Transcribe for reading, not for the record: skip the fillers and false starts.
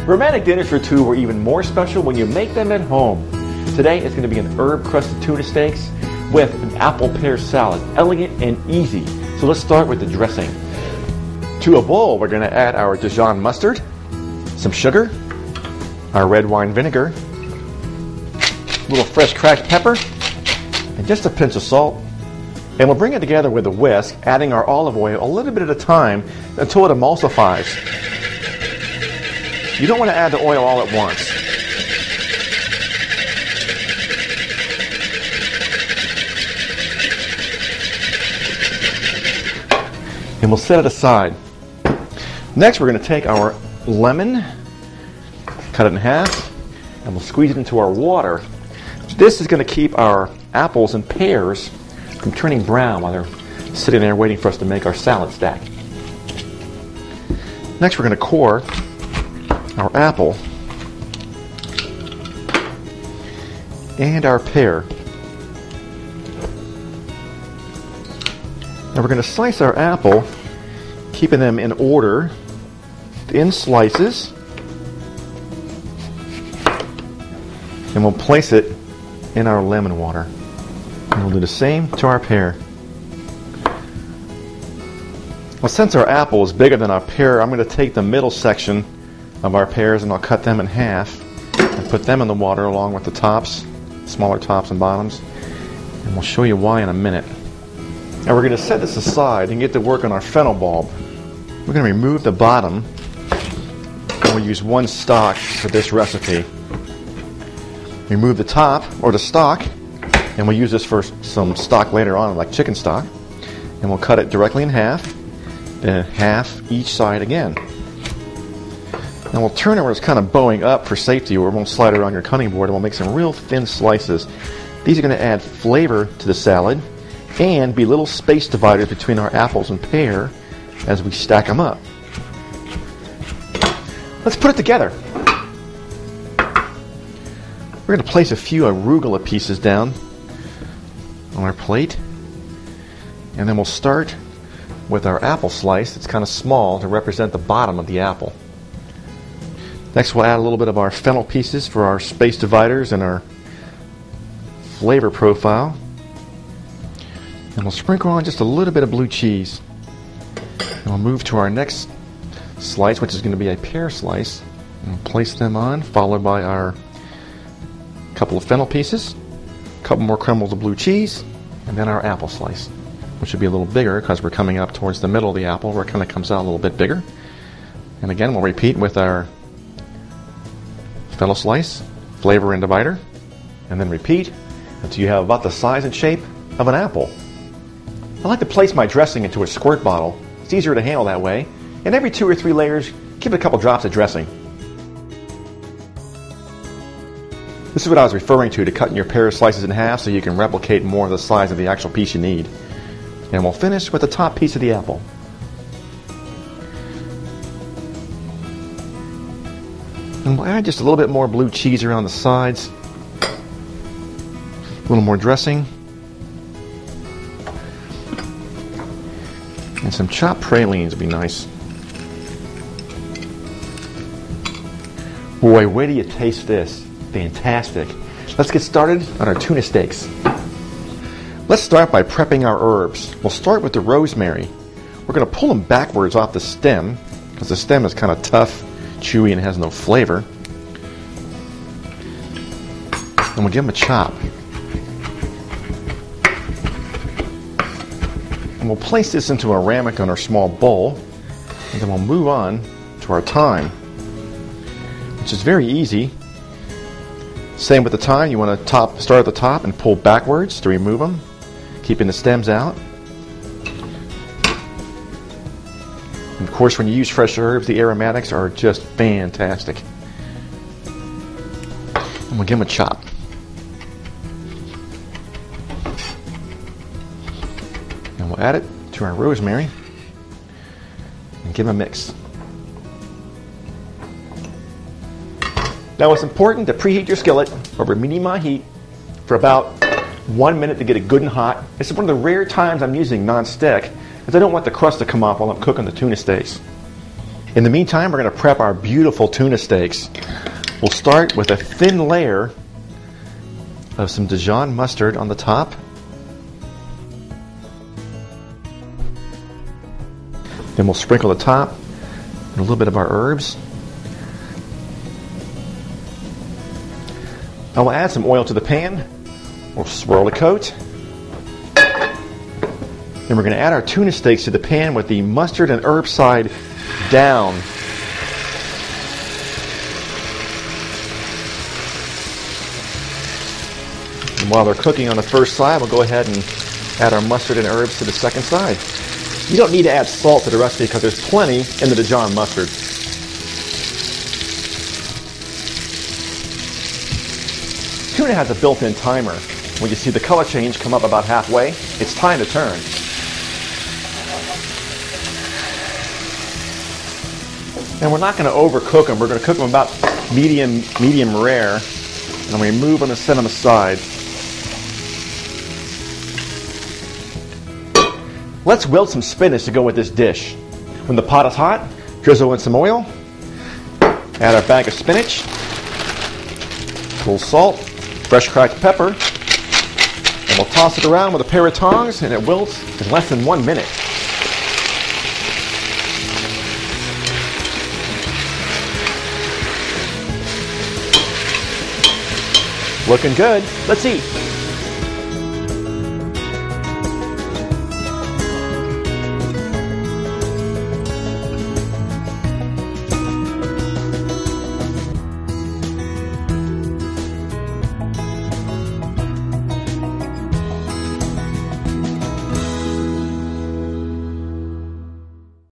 Romantic dinners for two are even more special when you make them at home. Today it's going to be an herb-crusted tuna steaks with an apple pear salad. Elegant and easy. So let's start with the dressing. To a bowl, we're going to add our Dijon mustard, some sugar, our red wine vinegar, a little fresh cracked pepper, and just a pinch of salt. And we'll bring it together with a whisk, adding our olive oil a little bit at a time until it emulsifies. You don't want to add the oil all at once. And we'll set it aside. Next, we're going to take our lemon, cut it in half, and we'll squeeze it into our water. This is going to keep our apples and pears from turning brown while they're sitting there waiting for us to make our salad stack. Next, we're going to core our apple and our pear. Now we're going to slice our apple, keeping them in order, thin slices, and we'll place it in our lemon water. And we'll do the same to our pear. Well, since our apple is bigger than our pear, I'm going to take the middle section of our pears and I'll cut them in half and put them in the water along with the tops, smaller tops and bottoms. And we'll show you why in a minute. Now we're going to set this aside and get to work on our fennel bulb. We're going to remove the bottom and we'll use one stalk for this recipe. Remove the top or the stalk, and we'll use this for some stock later on, like chicken stock. And we'll cut it directly in half, then half each side again. Now we'll turn it where it's kind of bowing up for safety, or it won't slide around your cutting board, and we'll make some real thin slices. These are going to add flavor to the salad and be little space dividers between our apples and pear as we stack them up. Let's put it together. We're going to place a few arugula pieces down on our plate, and then we'll start with our apple slice. It's kind of small to represent the bottom of the apple. Next, we'll add a little bit of our fennel pieces for our space dividers and our flavor profile. And we'll sprinkle on just a little bit of blue cheese. And we'll move to our next slice, which is going to be a pear slice. And we'll place them on, followed by our couple of fennel pieces, a couple more crumbles of blue cheese, and then our apple slice, which should be a little bigger because we're coming up towards the middle of the apple where it kind of comes out a little bit bigger. And again, we'll repeat with our fennel slice, flavor and divider, and then repeat until you have about the size and shape of an apple. I like to place my dressing into a squirt bottle. It's easier to handle that way. And every 2 or 3 layers, give it a couple drops of dressing. This is what I was referring to cutting your pear slices in half so you can replicate more of the size of the actual piece you need. And we'll finish with the top piece of the apple. And we'll add just a little bit more blue cheese around the sides. A little more dressing. And some chopped pralines would be nice. Boy, where do you taste this? Fantastic. Let's get started on our tuna steaks. Let's start by prepping our herbs. We'll start with the rosemary. We're going to pull them backwards off the stem because the stem is kind of tough, chewy, and has no flavor. And we'll give them a chop. And we'll place this into a ramekin on our small bowl, and then we'll move on to our thyme, which is very easy. Same with the thyme, you want to start at the top and pull backwards to remove them, keeping the stems out. And of course, when you use fresh herbs, the aromatics are just fantastic. And we'll give them a chop. And we'll add it to our rosemary and give them a mix. Now it's important to preheat your skillet over medium-high heat for about 1 minute to get it good and hot. This is one of the rare times I'm using non-stick because I don't want the crust to come off while I'm cooking the tuna steaks. In the meantime, we're going to prep our beautiful tuna steaks. We'll start with a thin layer of some Dijon mustard on the top. Then we'll sprinkle the top with a little bit of our herbs. I will add some oil to the pan. We'll swirl the coat. Then we're going to add our tuna steaks to the pan with the mustard and herb side down. And while they're cooking on the first side, we'll go ahead and add our mustard and herbs to the second side. You don't need to add salt to the recipe because there's plenty in the Dijon mustard. Tuna has a built-in timer. When you see the color change come up about halfway, it's time to turn. And we're not going to overcook them. We're going to cook them about medium rare. And we move on to set them aside. Let's wilt some spinach to go with this dish. When the pot is hot, drizzle in some oil. Add our bag of spinach. A little salt, fresh cracked pepper. And we'll toss it around with a pair of tongs, and it wilts in less than 1 minute. Looking good. Let's eat.